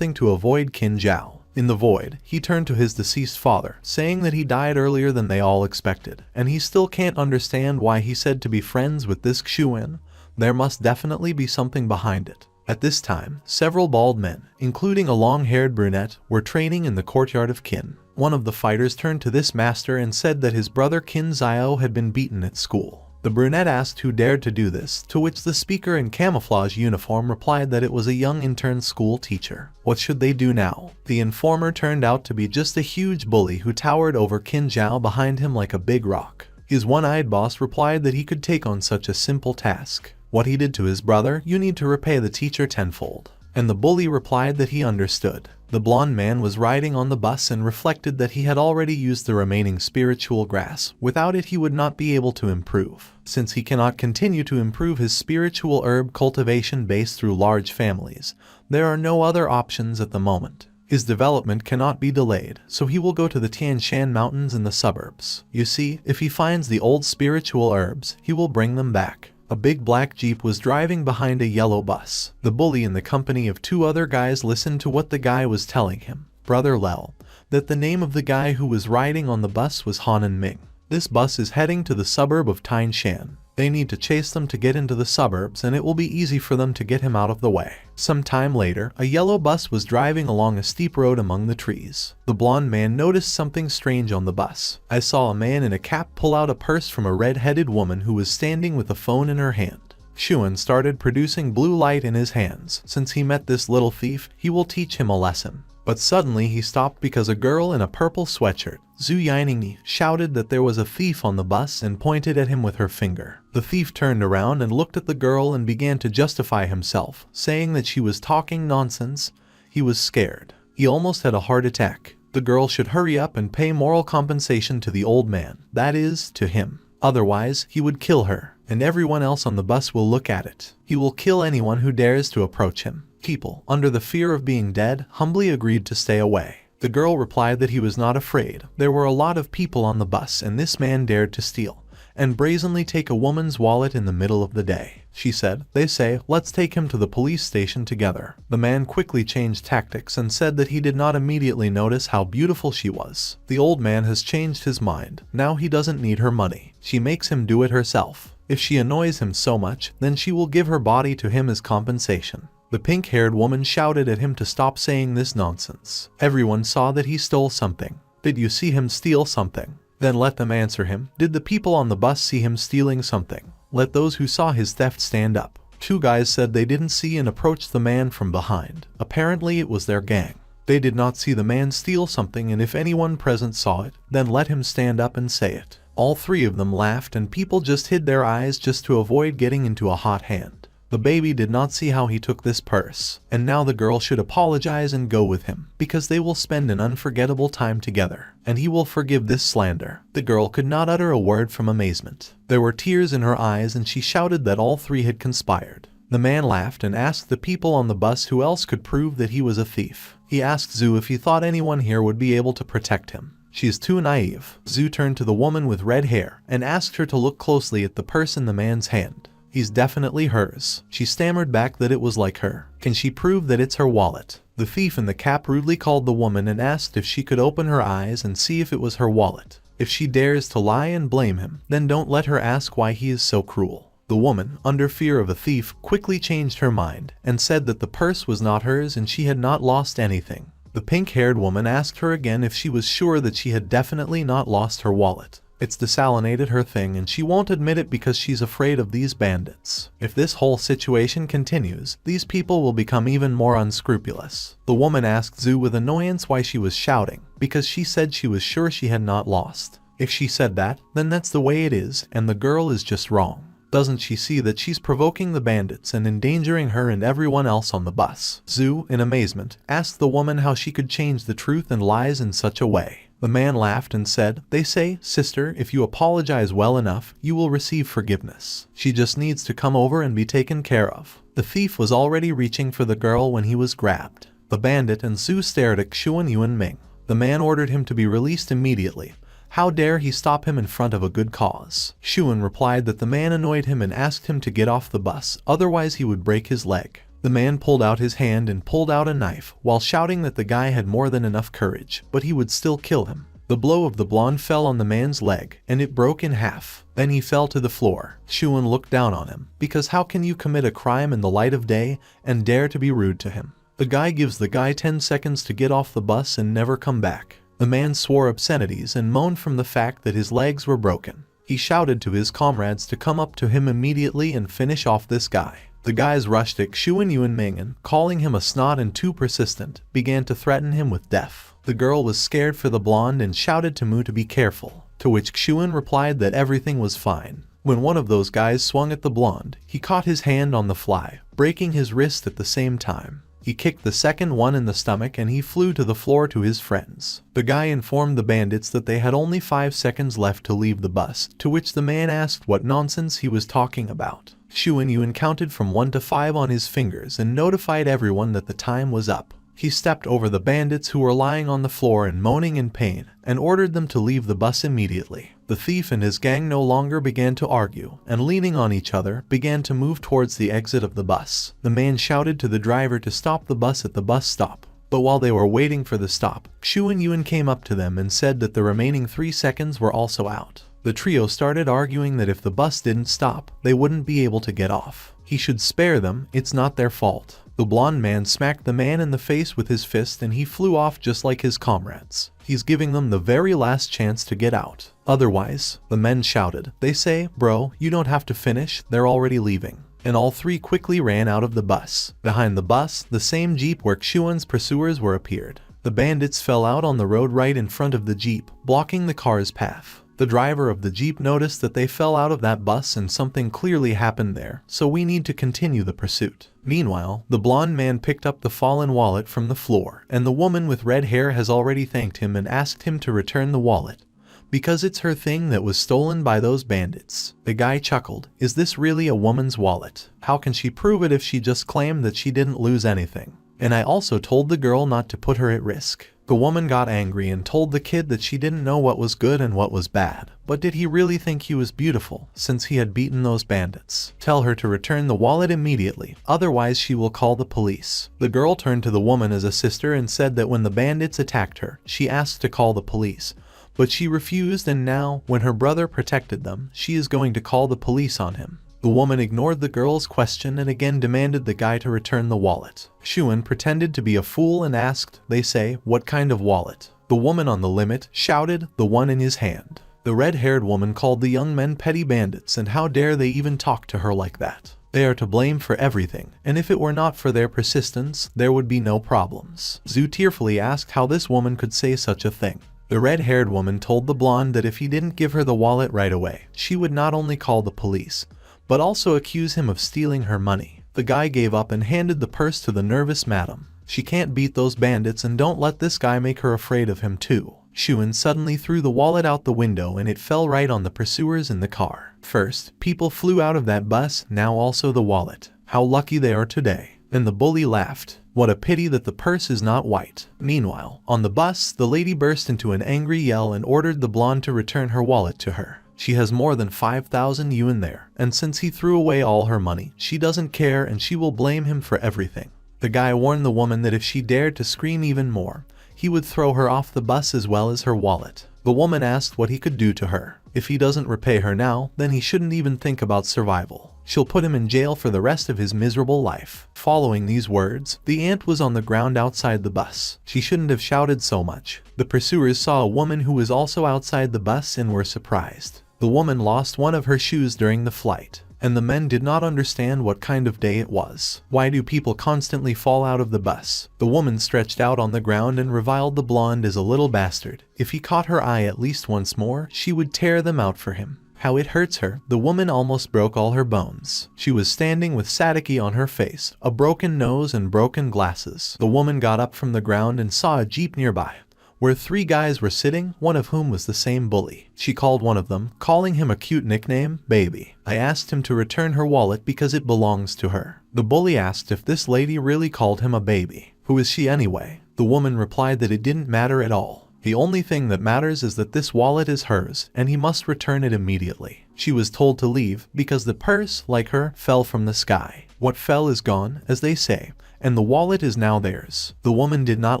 something to avoid Qin Zhao. In the void, he turned to his deceased father, saying that he died earlier than they all expected, and he still can't understand why he said to be friends with this Xuan. There must definitely be something behind it. At this time, several bald men, including a long-haired brunette, were training in the courtyard of Qin. One of the fighters turned to this master and said that his brother Qin Zhao had been beaten at school. The brunette asked who dared to do this, to which the speaker in camouflage uniform replied that it was a young intern school teacher. What should they do now? The informer turned out to be just a huge bully who towered over Qin Zhao behind him like a big rock. His one-eyed boss replied that he could take on such a simple task. What he did to his brother, you need to repay the teacher tenfold. And the bully replied that he understood. The blonde man was riding on the bus and reflected that he had already used the remaining spiritual grass. Without it he would not be able to improve. Since he cannot continue to improve his spiritual herb cultivation base through large families, there are no other options at the moment. His development cannot be delayed, so he will go to the Tian Shan mountains in the suburbs. You see, if he finds the old spiritual herbs, he will bring them back. A big black jeep was driving behind a yellow bus. The bully in the company of two other guys listened to what the guy was telling him, Brother Lel, that the name of the guy who was riding on the bus was Hanan Ming. This bus is heading to the suburb of Tian Shan. They need to chase them to get into the suburbs, and it will be easy for them to get him out of the way. Some time later, a yellow bus was driving along a steep road among the trees. The blonde man noticed something strange on the bus. I saw a man in a cap pull out a purse from a red-headed woman who was standing with a phone in her hand. Xuan started producing blue light in his hands. Since he met this little thief, he will teach him a lesson. But suddenly he stopped because a girl in a purple sweatshirt, Zhu Yiningni, shouted that there was a thief on the bus and pointed at him with her finger. The thief turned around and looked at the girl and began to justify himself, saying that she was talking nonsense. He was scared. He almost had a heart attack. The girl should hurry up and pay moral compensation to the old man, that is, to him. Otherwise, he would kill her, and everyone else on the bus will look at it. He will kill anyone who dares to approach him. People, under the fear of being dead, humbly agreed to stay away. The girl replied that he was not afraid. There were a lot of people on the bus and this man dared to steal and brazenly take a woman's wallet in the middle of the day. She said, "They say, let's take him to the police station together." The man quickly changed tactics and said that he did not immediately notice how beautiful she was. The old man has changed his mind. Now he doesn't need her money. She makes him do it herself. If she annoys him so much, then she will give her body to him as compensation. The pink-haired woman shouted at him to stop saying this nonsense. Everyone saw that he stole something. Did you see him steal something? Then let them answer him. Did the people on the bus see him stealing something? Let those who saw his theft stand up. Two guys said they didn't see and approached the man from behind. Apparently it was their gang. They did not see the man steal something, and if anyone present saw it, then let him stand up and say it. All three of them laughed and people just hid their eyes just to avoid getting into a hot hand. The baby did not see how he took this purse, and now the girl should apologize and go with him, because they will spend an unforgettable time together, and he will forgive this slander. The girl could not utter a word from amazement. There were tears in her eyes and she shouted that all three had conspired. The man laughed and asked the people on the bus who else could prove that he was a thief. He asked Zhu if he thought anyone here would be able to protect him. She is too naive. Zhu turned to the woman with red hair and asked her to look closely at the purse in the man's hand. He's definitely hers. She stammered back that it was like her. Can she prove that it's her wallet? The thief in the cap rudely called the woman and asked if she could open her eyes and see if it was her wallet. If she dares to lie and blame him, then don't let her ask why he is so cruel. The woman, under fear of a thief, quickly changed her mind and said that the purse was not hers and she had not lost anything. The pink-haired woman asked her again if she was sure that she had definitely not lost her wallet. It's desalinated her thing and she won't admit it because she's afraid of these bandits. If this whole situation continues, these people will become even more unscrupulous. The woman asked Zhu with annoyance why she was shouting, because she said she was sure she had not lost. If she said that, then that's the way it is, and the girl is just wrong. Doesn't she see that she's provoking the bandits and endangering her and everyone else on the bus? Zhu, in amazement, asked the woman how she could change the truth and lies in such a way. The man laughed and said, "They say, sister, if you apologize well enough, you will receive forgiveness. She just needs to come over and be taken care of." The thief was already reaching for the girl when he was grabbed. The bandit and Zhu stared at Xuan Yuan Ming. The man ordered him to be released immediately. How dare he stop him in front of a good cause? Xuan replied that the man annoyed him and asked him to get off the bus, otherwise he would break his leg. The man pulled out his hand and pulled out a knife while shouting that the guy had more than enough courage, but he would still kill him. The blow of the blonde fell on the man's leg, and it broke in half. Then he fell to the floor. Shuan looked down on him, because how can you commit a crime in the light of day and dare to be rude to him? The guy gives the guy 10 seconds to get off the bus and never come back. The man swore obscenities and moaned from the fact that his legs were broken. He shouted to his comrades to come up to him immediately and finish off this guy. The guys rushed at Xuan Yuan Ming, calling him a snot and too persistent, began to threaten him with death. The girl was scared for the blonde and shouted to Mu to be careful, to which Xuan replied that everything was fine. When one of those guys swung at the blonde, he caught his hand on the fly, breaking his wrist at the same time. He kicked the second one in the stomach and he flew to the floor to his friends. The guy informed the bandits that they had only 5 seconds left to leave the bus, to which the man asked what nonsense he was talking about. Xuan Yuan counted from 1 to 5 on his fingers and notified everyone that the time was up. He stepped over the bandits who were lying on the floor and moaning in pain, and ordered them to leave the bus immediately. The thief and his gang no longer began to argue, and leaning on each other, began to move towards the exit of the bus. The man shouted to the driver to stop the bus at the bus stop. But while they were waiting for the stop, Xuan Yuan came up to them and said that the remaining 3 seconds were also out. The trio started arguing that if the bus didn't stop, they wouldn't be able to get off. He should spare them, it's not their fault. The blonde man smacked the man in the face with his fist and he flew off just like his comrades. He's giving them the very last chance to get out. Otherwise, the men shouted. They say, bro, you don't have to finish, they're already leaving. And all 3 quickly ran out of the bus. Behind the bus, the same jeep where Xuan's pursuers were appeared. The bandits fell out on the road right in front of the jeep, blocking the car's path. The driver of the jeep noticed that they fell out of that bus and something clearly happened there, so we need to continue the pursuit. Meanwhile, the blonde man picked up the fallen wallet from the floor, and the woman with red hair has already thanked him and asked him to return the wallet, because it's her thing that was stolen by those bandits. The guy chuckled. Is this really a woman's wallet? How can she prove it if she just claimed that she didn't lose anything? And I also told the girl not to put her at risk. The woman got angry and told the kid that she didn't know what was good and what was bad. But did he really think he was beautiful, since he had beaten those bandits? Tell her to return the wallet immediately, otherwise she will call the police. The girl turned to the woman as a sister and said that when the bandits attacked her, she asked to call the police. But she refused, and now, when her brother protected them, she is going to call the police on him. The woman ignored the girl's question and again demanded the guy to return the wallet. Xuan pretended to be a fool and asked, they say, what kind of wallet? The woman on the limit shouted, the one in his hand. The red-haired woman called the young men petty bandits, and how dare they even talk to her like that? They are to blame for everything, and if it were not for their persistence, there would be no problems. Zhu tearfully asked how this woman could say such a thing. The red-haired woman told the blonde that if he didn't give her the wallet right away, she would not only call the police, but also accuse him of stealing her money. The guy gave up and handed the purse to the nervous madam. She can't beat those bandits, and don't let this guy make her afraid of him too. Xuan suddenly threw the wallet out the window and it fell right on the pursuers in the car. First, people flew out of that bus, now also the wallet. How lucky they are today. And the bully laughed. What a pity that the purse is not white. Meanwhile, on the bus, the lady burst into an angry yell and ordered the blonde to return her wallet to her. She has more than 5,000 yuan there, and since he threw away all her money, she doesn't care and she will blame him for everything. The guy warned the woman that if she dared to scream even more, he would throw her off the bus as well as her wallet. The woman asked what he could do to her. If he doesn't repay her now, then he shouldn't even think about survival. She'll put him in jail for the rest of his miserable life. Following these words, the aunt was on the ground outside the bus. She shouldn't have shouted so much. The pursuers saw a woman who was also outside the bus and were surprised. The woman lost one of her shoes during the flight, and the men did not understand what kind of day it was. Why do people constantly fall out of the bus? The woman stretched out on the ground and reviled the blonde as a little bastard. If he caught her eye at least once more, she would tear them out for him. How it hurts her. The woman almost broke all her bones. She was standing with Sadiki on her face, a broken nose and broken glasses. The woman got up from the ground and saw a jeep nearby, where 3 guys were sitting, one of whom was the same bully. She called one of them, calling him a cute nickname, Baby. I asked him to return her wallet because it belongs to her. The bully asked if this lady really called him a baby. Who is she anyway? The woman replied that it didn't matter at all. The only thing that matters is that this wallet is hers, and he must return it immediately. She was told to leave because the purse, like her, fell from the sky. What fell is gone, as they say, and the wallet is now theirs. The woman did not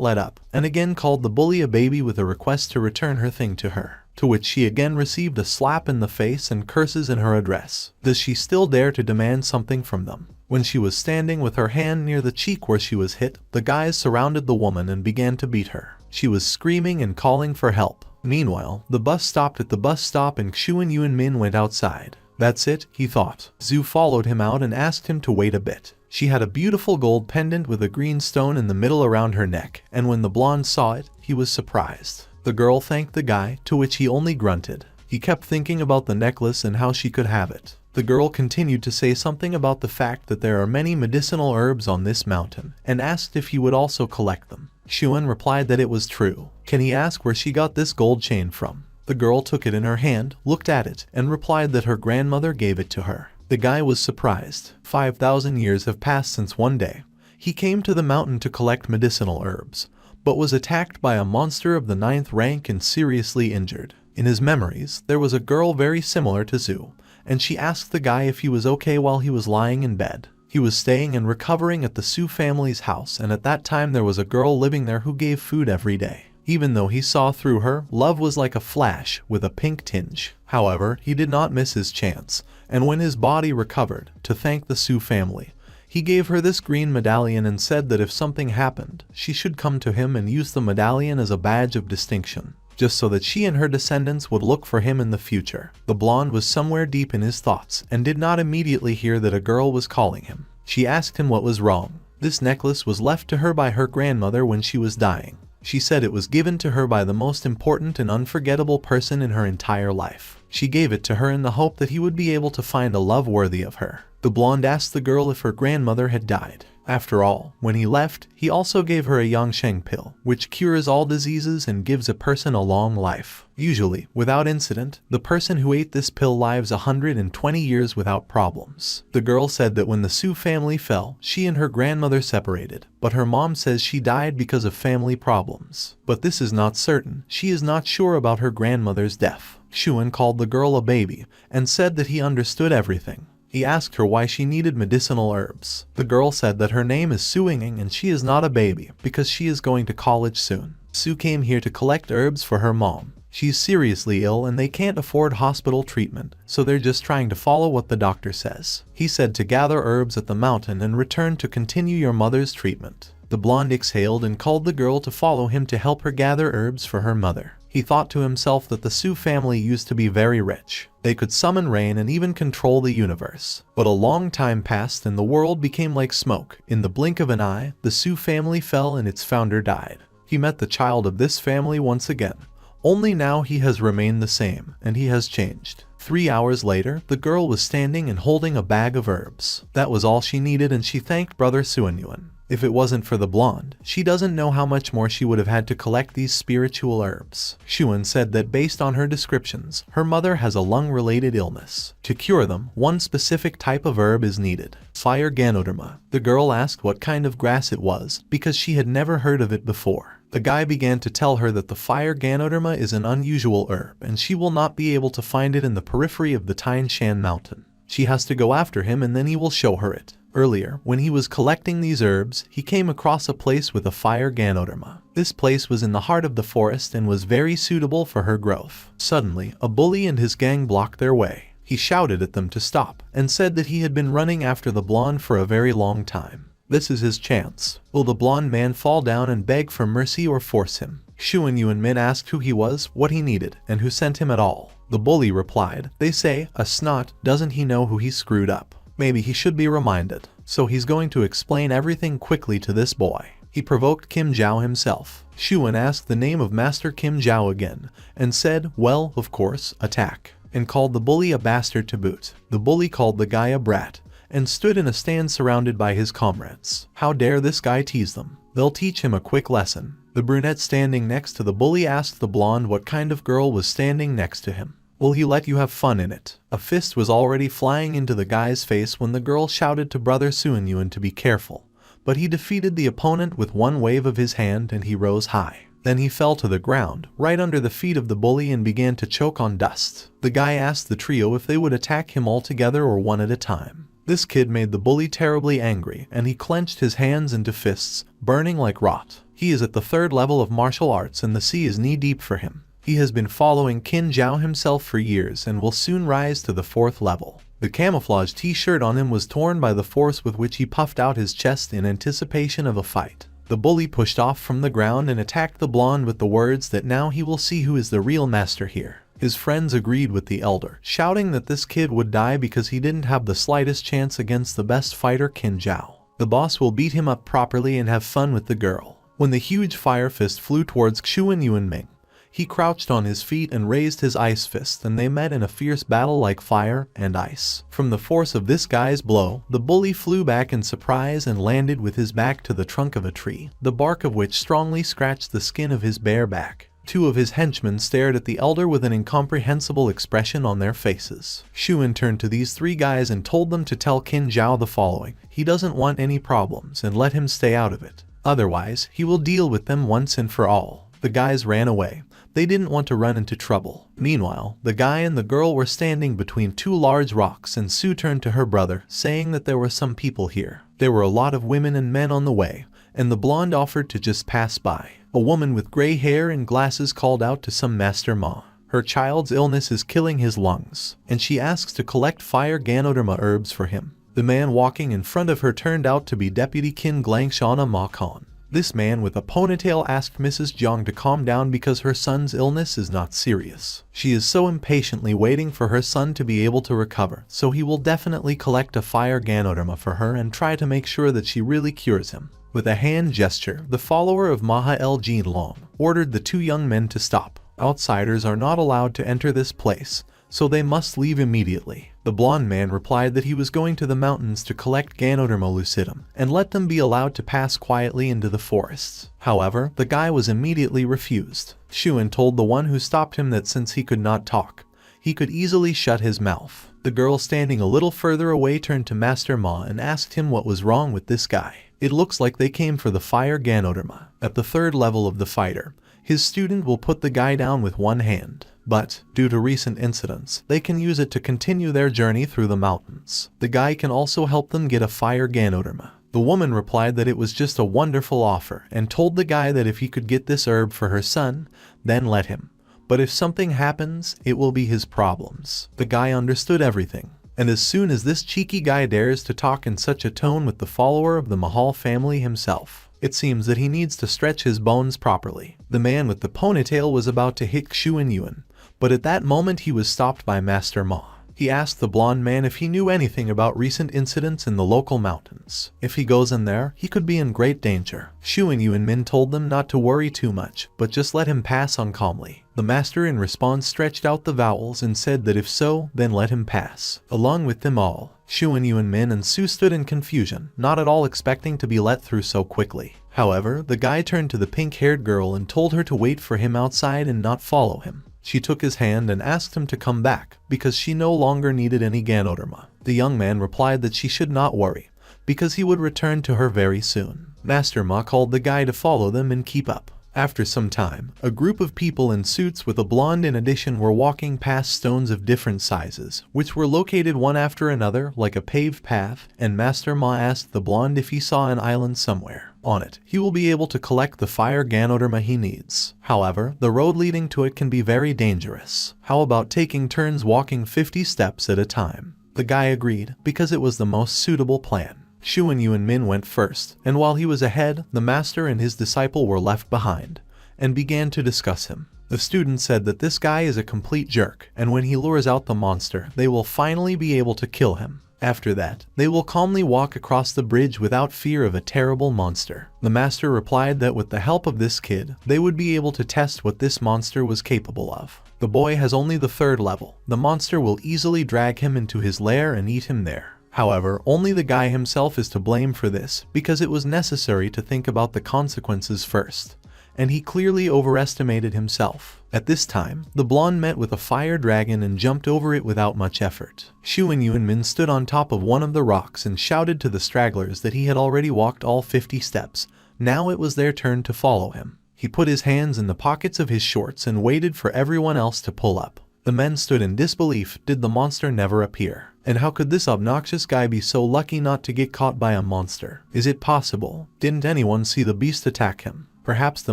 let up, and again called the bully a baby with a request to return her thing to her, to which she again received a slap in the face and curses in her address. Does she still dare to demand something from them? When she was standing with her hand near the cheek where she was hit, the guys surrounded the woman and began to beat her. She was screaming and calling for help. Meanwhile, the bus stopped at the bus stop and Xuan Yuan Min went outside. That's it, he thought. Zhu followed him out and asked him to wait a bit. She had a beautiful gold pendant with a green stone in the middle around her neck, and when the blonde saw it, he was surprised. The girl thanked the guy, to which he only grunted. He kept thinking about the necklace and how she could have it. The girl continued to say something about the fact that there are many medicinal herbs on this mountain, and asked if he would also collect them. Xuan replied that it was true. Can he ask where she got this gold chain from? The girl took it in her hand, looked at it, and replied that her grandmother gave it to her. The guy was surprised. 5,000 years have passed since one day he came to the mountain to collect medicinal herbs, but was attacked by a monster of the 9th rank and seriously injured. In his memories, there was a girl very similar to Zhu, and she asked the guy if he was okay while he was lying in bed. He was staying and recovering at the Su family's house, and at that time there was a girl living there who gave food every day. Even though he saw through her, love was like a flash with a pink tinge. However, he did not miss his chance, and when his body recovered, to thank the Su family, he gave her this green medallion and said that if something happened, she should come to him and use the medallion as a badge of distinction, just so that she and her descendants would look for him in the future. The blonde was somewhere deep in his thoughts and did not immediately hear that a girl was calling him. She asked him what was wrong. This necklace was left to her by her grandmother when she was dying. She said it was given to her by the most important and unforgettable person in her entire life. She gave it to her in the hope that he would be able to find a love worthy of her. The blonde asked the girl if her grandmother had died. After all, when he left, he also gave her a Yangsheng pill, which cures all diseases and gives a person a long life. Usually, without incident, the person who ate this pill lives 120 years without problems. The girl said that when the Su family fell, she and her grandmother separated, but her mom says she died because of family problems. But this is not certain. She is not sure about her grandmother's death. Xuan called the girl a baby and said that he understood everything. He asked her why she needed medicinal herbs. The girl said that her name is Su Yinging and she is not a baby because she is going to college soon. Su came here to collect herbs for her mom. She's seriously ill and they can't afford hospital treatment, so they're just trying to follow what the doctor says. He said to gather herbs at the mountain and return to continue your mother's treatment. The blonde exhaled and called the girl to follow him to help her gather herbs for her mother. He thought to himself that the Su family used to be very rich. They could summon rain and even control the universe. But a long time passed and the world became like smoke. In the blink of an eye, the Su family fell and its founder died. He met the child of this family once again. Only now he has remained the same, and he has changed. 3 hours later, the girl was standing and holding a bag of herbs. That was all she needed and she thanked brother Suanyuan. If it wasn't for the blonde, she doesn't know how much more she would have had to collect these spiritual herbs. Xuan said that based on her descriptions, her mother has a lung-related illness. To cure them, one specific type of herb is needed. Fire Ganoderma. The girl asked what kind of grass it was, because she had never heard of it before. The guy began to tell her that the fire Ganoderma is an unusual herb, and she will not be able to find it in the periphery of the Tianshan mountain. She has to go after him and then he will show her it. Earlier, when he was collecting these herbs, he came across a place with a fire Ganoderma. This place was in the heart of the forest and was very suitable for her growth. Suddenly, a bully and his gang blocked their way. He shouted at them to stop, and said that he had been running after the blonde for a very long time. This is his chance. Will the blonde man fall down and beg for mercy or force him? Xuan Yuanmin asked who he was, what he needed, and who sent him at all. The bully replied, they say, a snot, doesn't he know who he screwed up? Maybe he should be reminded. So he's going to explain everything quickly to this boy. He provoked Kim Zhao himself. Xuan asked the name of Master Kim Zhao again, and said, well, of course, attack, and called the bully a bastard to boot. The bully called the guy a brat, and stood in a stand surrounded by his comrades. How dare this guy tease them? They'll teach him a quick lesson. The brunette standing next to the bully asked the blonde what kind of girl was standing next to him. Will he let you have fun in it? A fist was already flying into the guy's face when the girl shouted to brother Suanyuan to be careful, but he defeated the opponent with one wave of his hand and he rose high. Then he fell to the ground, right under the feet of the bully, and began to choke on dust. The guy asked the trio if they would attack him all together or one at a time. This kid made the bully terribly angry, and he clenched his hands into fists, burning like rot. He is at the 3rd level of martial arts and the sea is knee-deep for him. He has been following Qin Zhao himself for years and will soon rise to the 4th level. The camouflage t-shirt on him was torn by the force with which he puffed out his chest in anticipation of a fight. The bully pushed off from the ground and attacked the blonde with the words that now he will see who is the real master here. His friends agreed with the elder, shouting that this kid would die because he didn't have the slightest chance against the best fighter Qin Zhao. The boss will beat him up properly and have fun with the girl. When the huge fire fist flew towards Xuan Yuanming, he crouched on his feet and raised his ice fist, and they met in a fierce battle like fire and ice. From the force of this guy's blow, the bully flew back in surprise and landed with his back to the trunk of a tree, the bark of which strongly scratched the skin of his bare back. 2 of his henchmen stared at the elder with an incomprehensible expression on their faces. Xuan turned to these 3 guys and told them to tell Qin Zhao the following: he doesn't want any problems and let him stay out of it. Otherwise, he will deal with them once and for all. The guys ran away. They didn't want to run into trouble. Meanwhile, the guy and the girl were standing between 2 large rocks, and Sue turned to her brother, saying that there were some people here. There were a lot of women and men on the way, and the blonde offered to just pass by. A woman with gray hair and glasses called out to some Master Ma. Her child's illness is killing his lungs, and she asks to collect fire Ganoderma herbs for him. The man walking in front of her turned out to be Deputy Qin Glangshana Ma Khan. This man with a ponytail asked Mrs. Jiang to calm down because her son's illness is not serious. She is so impatiently waiting for her son to be able to recover, so he will definitely collect a fire Ganoderma for her and try to make sure that she really cures him. With a hand gesture, the follower of Maha El Jin Long ordered the 2 young men to stop. Outsiders are not allowed to enter this place, so they must leave immediately. The blonde man replied that he was going to the mountains to collect Ganoderma lucidum and let them be allowed to pass quietly into the forests. However, the guy was immediately refused. Xuan told the one who stopped him that since he could not talk, he could easily shut his mouth. The girl standing a little further away turned to Master Ma and asked him what was wrong with this guy. It looks like they came for the fire Ganoderma. At the 3rd level of the fighter, his student will put the guy down with one hand. But, due to recent incidents, they can use it to continue their journey through the mountains. The guy can also help them get a fire Ganoderma. The woman replied that it was just a wonderful offer and told the guy that if he could get this herb for her son, then let him. But if something happens, it will be his problems. The guy understood everything. And as soon as this cheeky guy dares to talk in such a tone with the follower of the Mahal family himself, it seems that he needs to stretch his bones properly. The man with the ponytail was about to hit Xuan Yuan, but at that moment he was stopped by Master Ma. He asked the blonde man if he knew anything about recent incidents in the local mountains. If he goes in there, he could be in great danger. Xuan Yuanmin told them not to worry too much, but just let him pass on calmly. The master in response stretched out the vowels and said that if so, then let him pass. Along with them all, Xuan Yuanmin and Su stood in confusion, not at all expecting to be let through so quickly. However, the guy turned to the pink-haired girl and told her to wait for him outside and not follow him. She took his hand and asked him to come back, because she no longer needed any Ganoderma. The young man replied that she should not worry, because he would return to her very soon. Master Ma called the guy to follow them and keep up. After some time, a group of people in suits with a blonde in addition were walking past stones of different sizes, which were located one after another like a paved path, and Master Ma asked the blonde if he saw an island somewhere. On it, he will be able to collect the fire Ganoderma he needs. However, the road leading to it can be very dangerous. How about taking turns walking 50 steps at a time? The guy agreed, because it was the most suitable plan. Xuan Yuanmin went first, and while he was ahead, the master and his disciple were left behind, and began to discuss him. The student said that this guy is a complete jerk, and when he lures out the monster, they will finally be able to kill him. After that, they will calmly walk across the bridge without fear of a terrible monster. The master replied that with the help of this kid, they would be able to test what this monster was capable of. The boy has only the 3rd level. The monster will easily drag him into his lair and eat him there. However, only the guy himself is to blame for this, because it was necessary to think about the consequences first, and he clearly overestimated himself. At this time, the blonde met with a fire dragon and jumped over it without much effort. Xuan Yuanmin stood on top of one of the rocks and shouted to the stragglers that he had already walked all 50 steps. Now it was their turn to follow him. He put his hands in the pockets of his shorts and waited for everyone else to pull up. The men stood in disbelief. Did the monster never appear? And how could this obnoxious guy be so lucky not to get caught by a monster? Is it possible? Didn't anyone see the beast attack him? Perhaps the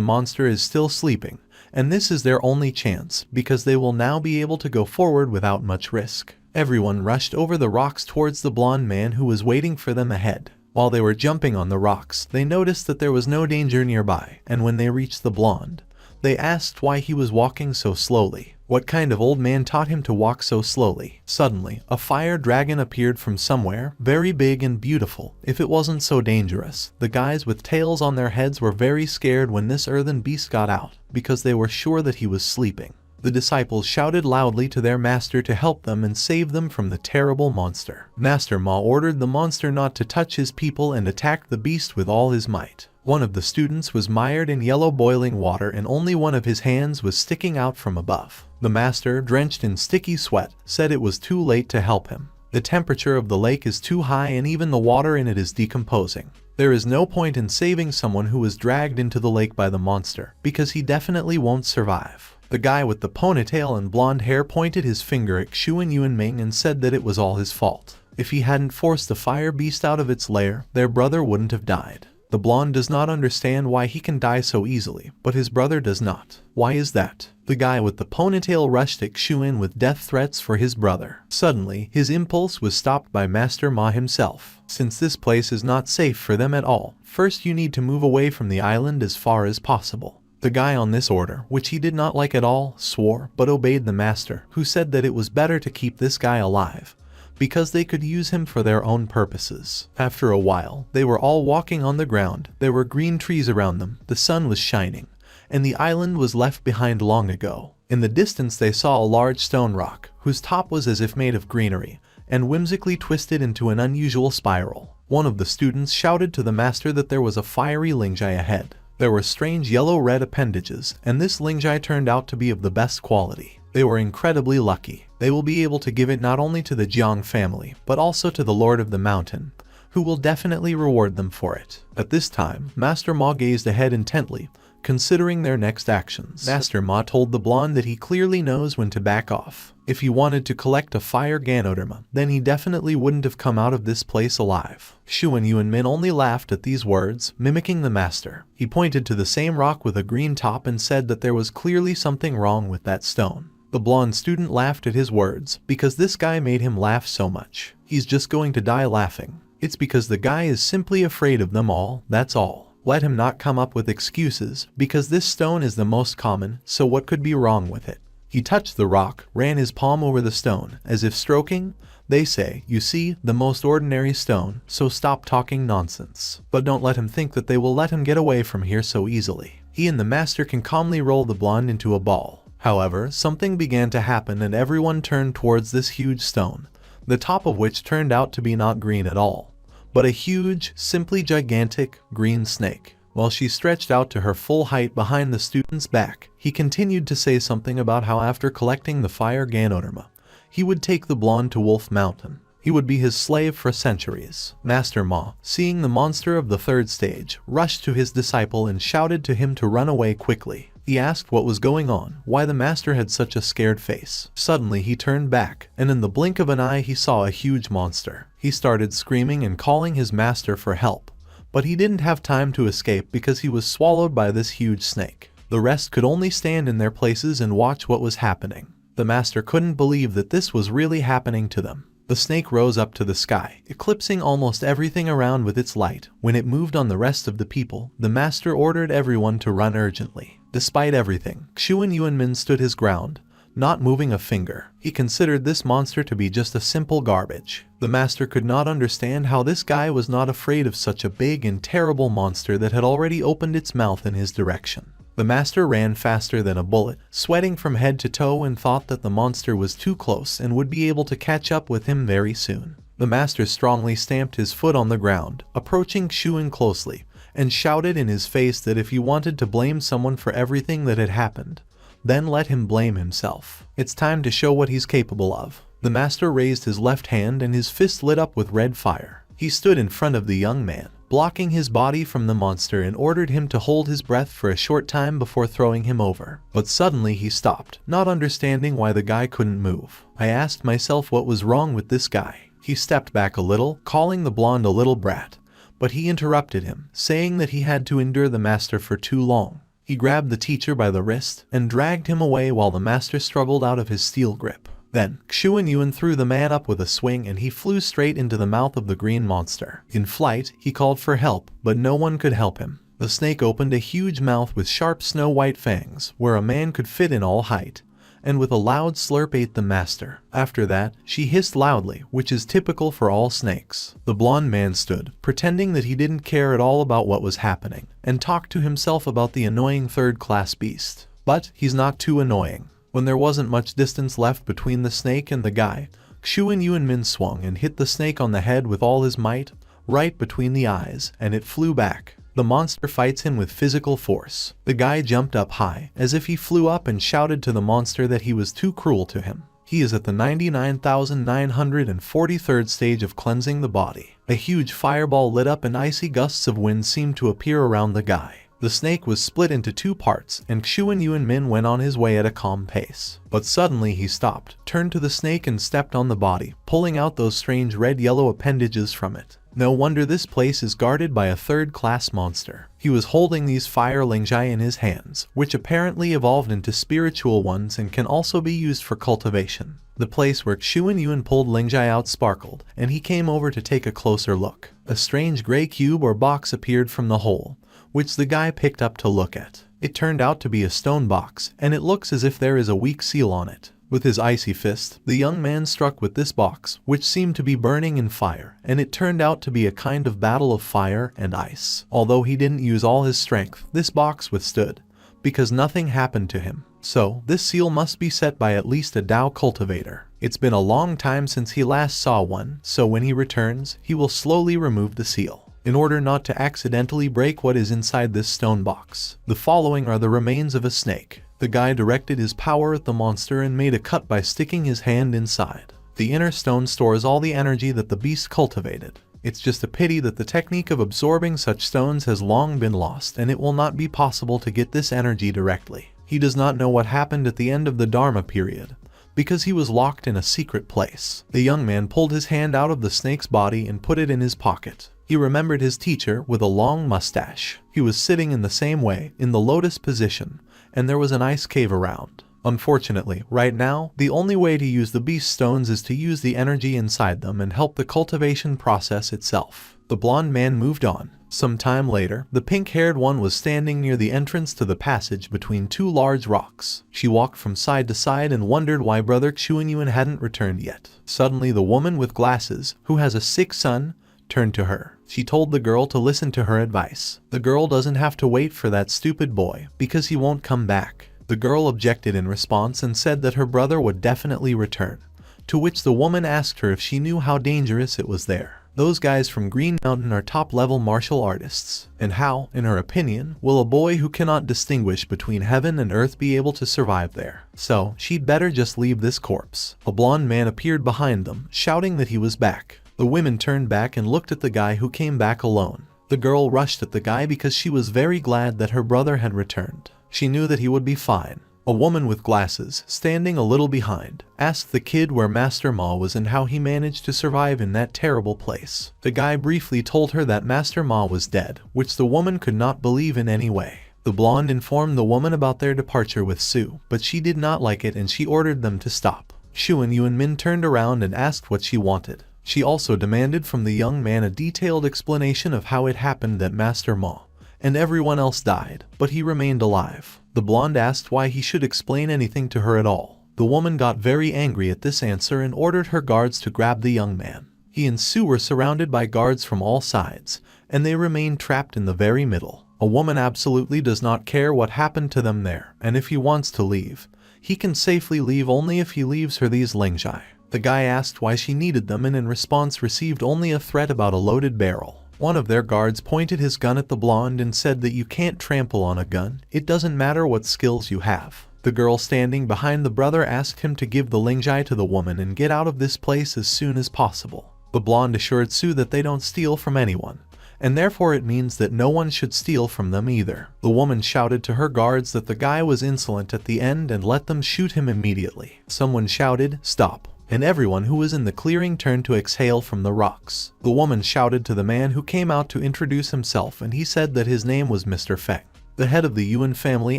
monster is still sleeping, and this is their only chance, because they will now be able to go forward without much risk. Everyone rushed over the rocks towards the blonde man who was waiting for them ahead. While they were jumping on the rocks, they noticed that there was no danger nearby, and when they reached the blonde, they asked why he was walking so slowly. What kind of old man taught him to walk so slowly? Suddenly, a fire dragon appeared from somewhere, very big and beautiful. If it wasn't so dangerous, the guys with tails on their heads were very scared when this earthen beast got out, because they were sure that he was sleeping. The disciples shouted loudly to their master to help them and save them from the terrible monster. Master Ma ordered the monster not to touch his people and attacked the beast with all his might. One of the students was mired in yellow boiling water and only one of his hands was sticking out from above. The master, drenched in sticky sweat, said it was too late to help him. The temperature of the lake is too high and even the water in it is decomposing. There is no point in saving someone who was dragged into the lake by the monster, because he definitely won't survive. The guy with the ponytail and blonde hair pointed his finger at Xu and Yuanming and said that it was all his fault. If he hadn't forced the fire beast out of its lair, their brother wouldn't have died. The blonde does not understand why he can die so easily, but his brother does not. Why is that? The guy with the ponytail rushed at Xuan with death threats for his brother. Suddenly, his impulse was stopped by Master Ma himself. Since this place is not safe for them at all, first you need to move away from the island as far as possible. The guy on this order, which he did not like at all, swore but obeyed the master, who said that it was better to keep this guy alive, because they could use him for their own purposes. After a while, they were all walking on the ground. There were green trees around them, the sun was shining, and the island was left behind long ago. In the distance they saw a large stone rock, whose top was as if made of greenery, and whimsically twisted into an unusual spiral. One of the students shouted to the master that there was a fiery lingjai ahead. There were strange yellow-red appendages, and this lingjai turned out to be of the best quality. They were incredibly lucky. They will be able to give it not only to the Jiang family, but also to the Lord of the Mountain, who will definitely reward them for it. At this time, Master Ma gazed ahead intently, considering their next actions. Master Ma told the blonde that he clearly knows when to back off. If he wanted to collect a fire Ganoderma, then he definitely wouldn't have come out of this place alive. Xu and Yuanmin only laughed at these words, mimicking the master. He pointed to the same rock with a green top and said that there was clearly something wrong with that stone. The blonde student laughed at his words, because this guy made him laugh so much. He's just going to die laughing. It's because the guy is simply afraid of them all, that's all. Let him not come up with excuses, because this stone is the most common, so what could be wrong with it? He touched the rock, ran his palm over the stone, as if stroking. They say, you see, the most ordinary stone, so stop talking nonsense. But don't let him think that they will let him get away from here so easily. He and the master can calmly roll the blonde into a ball. However, something began to happen and everyone turned towards this huge stone, the top of which turned out to be not green at all, but a huge, simply gigantic, green snake. While she stretched out to her full height behind the student's back, he continued to say something about how after collecting the fire Ganoderma, he would take the blonde to Wolf Mountain. He would be his slave for centuries. Master Ma, seeing the monster of the third stage, rushed to his disciple and shouted to him to run away quickly. He asked what was going on, why the master had such a scared face. Suddenly he turned back, and in the blink of an eye he saw a huge monster. He started screaming and calling his master for help, but he didn't have time to escape because he was swallowed by this huge snake. The rest could only stand in their places and watch what was happening. The master couldn't believe that this was really happening to them. The snake rose up to the sky, eclipsing almost everything around with its light. When it moved on the rest of the people, the master ordered everyone to run urgently. Despite everything, Xu and Yuanmin stood his ground, not moving a finger. He considered this monster to be just a simple garbage. The master could not understand how this guy was not afraid of such a big and terrible monster that had already opened its mouth in his direction. The master ran faster than a bullet, sweating from head to toe, and thought that the monster was too close and would be able to catch up with him very soon. The master strongly stamped his foot on the ground, approaching Xuan closely, and shouted in his face that if he wanted to blame someone for everything that had happened, then let him blame himself. It's time to show what he's capable of. The master raised his left hand and his fist lit up with red fire. He stood in front of the young man, blocking his body from the monster, and ordered him to hold his breath for a short time before throwing him over. But suddenly he stopped, not understanding why the guy couldn't move. I asked myself what was wrong with this guy. He stepped back a little, calling the blonde a little brat, but he interrupted him, saying that he had to endure the master for too long. He grabbed the teacher by the wrist and dragged him away while the master struggled out of his steel grip. Then, Xuanyuan threw the man up with a swing and he flew straight into the mouth of the green monster. In flight, he called for help, but no one could help him. The snake opened a huge mouth with sharp snow-white fangs, where a man could fit in all height, and with a loud slurp ate the master. After that, she hissed loudly, which is typical for all snakes. The blonde man stood, pretending that he didn't care at all about what was happening, and talked to himself about the annoying third-class beast. But he's not too annoying. When there wasn't much distance left between the snake and the guy, Xuanyuan swung and hit the snake on the head with all his might, right between the eyes, and it flew back. The monster fights him with physical force. The guy jumped up high, as if he flew up, and shouted to the monster that he was too cruel to him. He is at the 99,943rd stage of cleansing the body. A huge fireball lit up and icy gusts of wind seemed to appear around the guy. The snake was split into two parts, and Xuanyuan went on his way at a calm pace. But suddenly he stopped, turned to the snake and stepped on the body, pulling out those strange red-yellow appendages from it. No wonder this place is guarded by a third-class monster. He was holding these fire lingjai in his hands, which apparently evolved into spiritual ones and can also be used for cultivation. The place where Xuanyuan pulled lingjai out sparkled, and he came over to take a closer look. A strange gray cube or box appeared from the hole, which the guy picked up to look at. It turned out to be a stone box, and it looks as if there is a weak seal on it. With his icy fist, the young man struck with this box, which seemed to be burning in fire, and it turned out to be a kind of battle of fire and ice. Although he didn't use all his strength, this box withstood, because nothing happened to him. So, this seal must be set by at least a Dao cultivator. It's been a long time since he last saw one, so when he returns, he will slowly remove the seal, in order not to accidentally break what is inside this stone box. The following are the remains of a snake. The guy directed his power at the monster and made a cut by sticking his hand inside. The inner stone stores all the energy that the beast cultivated. It's just a pity that the technique of absorbing such stones has long been lost, and it will not be possible to get this energy directly. He does not know what happened at the end of the Dharma period, because he was locked in a secret place. The young man pulled his hand out of the snake's body and put it in his pocket. He remembered his teacher with a long mustache. He was sitting in the same way, in the lotus position, and there was an ice cave around. Unfortunately, right now, the only way to use the beast stones is to use the energy inside them and help the cultivation process itself. The blonde man moved on. Some time later, the pink-haired one was standing near the entrance to the passage between two large rocks. She walked from side to side and wondered why Brother Xuanyuan hadn't returned yet. Suddenly, the woman with glasses, who has a sick son, turned to her. She told the girl to listen to her advice. The girl doesn't have to wait for that stupid boy, because he won't come back. The girl objected in response and said that her brother would definitely return, to which the woman asked her if she knew how dangerous it was there. Those guys from Green Mountain are top-level martial artists, and how, in her opinion, will a boy who cannot distinguish between heaven and earth be able to survive there? So, she'd better just leave this corpse. A blonde man appeared behind them, shouting that he was back. The women turned back and looked at the guy who came back alone. The girl rushed at the guy because she was very glad that her brother had returned. She knew that he would be fine. A woman with glasses, standing a little behind, asked the kid where Master Ma was and how he managed to survive in that terrible place. The guy briefly told her that Master Ma was dead, which the woman could not believe in any way. The blonde informed the woman about their departure with Sue, but she did not like it and she ordered them to stop. Xuanyuan turned around and asked what she wanted. She also demanded from the young man a detailed explanation of how it happened that Master Ma and everyone else died, but he remained alive. The blonde asked why he should explain anything to her at all. The woman got very angry at this answer and ordered her guards to grab the young man. He and Sue were surrounded by guards from all sides, and they remained trapped in the very middle. A woman absolutely does not care what happened to them there, and if he wants to leave, he can safely leave only if he leaves her these lingjai. The guy asked why she needed them and in response received only a threat about a loaded barrel. One of their guards pointed his gun at the blonde and said that you can't trample on a gun. It doesn't matter what skills you have. The girl standing behind the brother asked him to give the lingjai to the woman and get out of this place as soon as possible. The blonde assured Sue that they don't steal from anyone, and therefore it means that no one should steal from them either. The woman shouted to her guards that the guy was insolent at the end and let them shoot him immediately. Someone shouted, "Stop," and everyone who was in the clearing turned to exhale from the rocks. The woman shouted to the man who came out to introduce himself, and he said that his name was Mr. Feng. The head of the Yuan family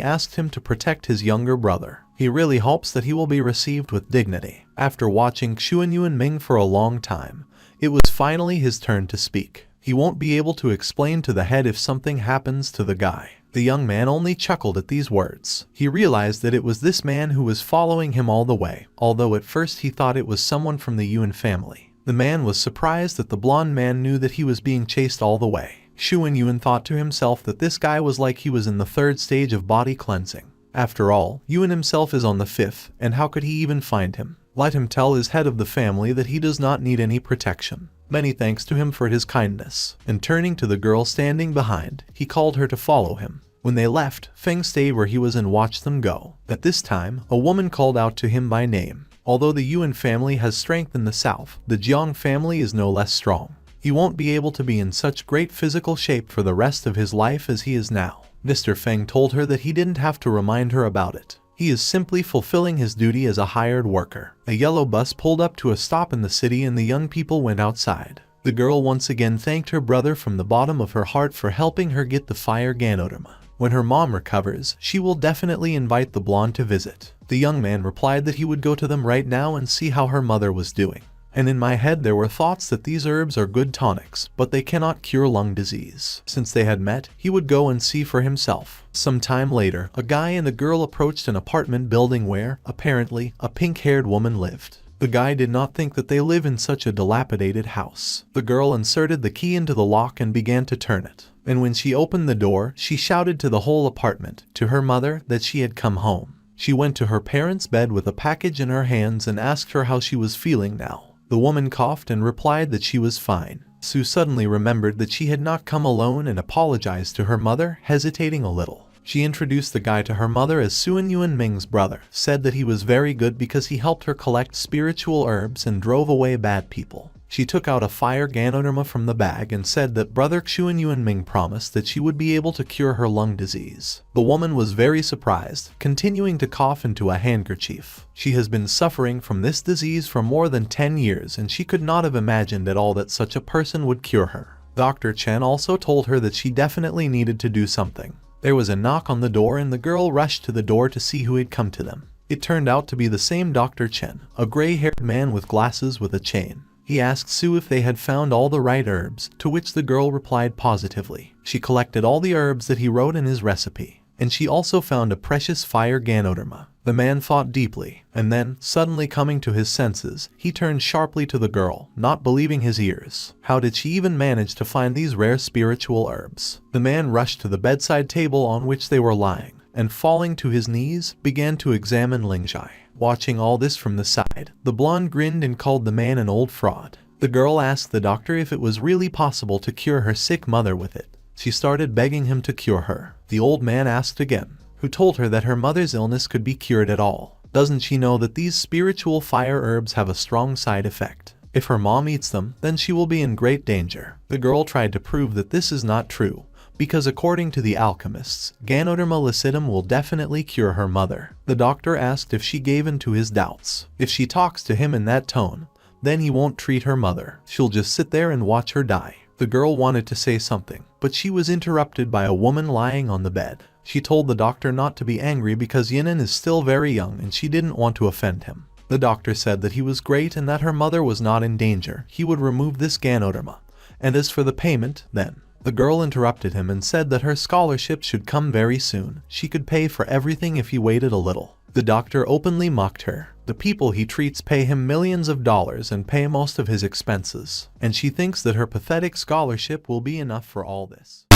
asked him to protect his younger brother. He really hopes that he will be received with dignity. After watching Xuan Yuanming for a long time, it was finally his turn to speak. He won't be able to explain to the head if something happens to the guy. The young man only chuckled at these words. He realized that it was this man who was following him all the way, although at first he thought it was someone from the Yuan family. The man was surprised that the blonde man knew that he was being chased all the way. Xuan Yuan thought to himself that this guy was like he was in the third stage of body cleansing. After all, Yuan himself is on the fifth, and how could he even find him? Let him tell his head of the family that he does not need any protection. Many thanks to him for his kindness. And turning to the girl standing behind, he called her to follow him. When they left, Feng stayed where he was and watched them go. At this time, a woman called out to him by name. Although the Yuan family has strength in the south, the Jiang family is no less strong. He won't be able to be in such great physical shape for the rest of his life as he is now. Mr. Feng told her that he didn't have to remind her about it. He is simply fulfilling his duty as a hired worker. A yellow bus pulled up to a stop in the city and the young people went outside. The girl once again thanked her brother from the bottom of her heart for helping her get the fire Ganodama. When her mom recovers, she will definitely invite the blonde to visit. The young man replied that he would go to them right now and see how her mother was doing. And in my head there were thoughts that these herbs are good tonics, but they cannot cure lung disease. Since they had met, he would go and see for himself. Some time later, a guy and a girl approached an apartment building where, apparently, a pink-haired woman lived. The guy did not think that they live in such a dilapidated house. The girl inserted the key into the lock and began to turn it. And when she opened the door, she shouted to the whole apartment, to her mother, that she had come home. She went to her parents' bed with a package in her hands and asked her how she was feeling now. The woman coughed and replied that she was fine. Sue suddenly remembered that she had not come alone and apologized to her mother, hesitating a little. She introduced the guy to her mother as Xuan Yuanming's brother, said that he was very good because he helped her collect spiritual herbs and drove away bad people. She took out a fire Ganoderma from the bag and said that brother Xuan Yuanming promised that she would be able to cure her lung disease. The woman was very surprised, continuing to cough into a handkerchief. She has been suffering from this disease for more than 10 years and she could not have imagined at all that such a person would cure her. Dr. Chen also told her that she definitely needed to do something. There was a knock on the door and the girl rushed to the door to see who had come to them. It turned out to be the same Dr. Chen, a gray-haired man with glasses with a chain. He asked Sue if they had found all the right herbs, to which the girl replied positively. She collected all the herbs that he wrote in his recipe, and she also found a precious fire Ganoderma. The man thought deeply, and then, suddenly coming to his senses, he turned sharply to the girl, not believing his ears. How did she even manage to find these rare spiritual herbs? The man rushed to the bedside table on which they were lying, and falling to his knees, began to examine Lingjai. Watching all this from the side, the blonde grinned and called the man an old fraud. The girl asked the doctor if it was really possible to cure her sick mother with it. She started begging him to cure her. The old man asked again, who told her that her mother's illness could be cured at all. Doesn't she know that these spiritual fire herbs have a strong side effect? If her mom eats them, then she will be in great danger. The girl tried to prove that this is not true, because according to the alchemists, Ganoderma lucidum will definitely cure her mother. The doctor asked if she gave in to his doubts. If she talks to him in that tone, then he won't treat her mother. She'll just sit there and watch her die. The girl wanted to say something, but she was interrupted by a woman lying on the bed. She told the doctor not to be angry because Yinan is still very young and she didn't want to offend him. The doctor said that he was great and that her mother was not in danger. He would remove this Ganoderma. And as for the payment, then. The girl interrupted him and said that her scholarship should come very soon. She could pay for everything if he waited a little. The doctor openly mocked her. The people he treats pay him millions of dollars and pay most of his expenses. And she thinks that her pathetic scholarship will be enough for all this.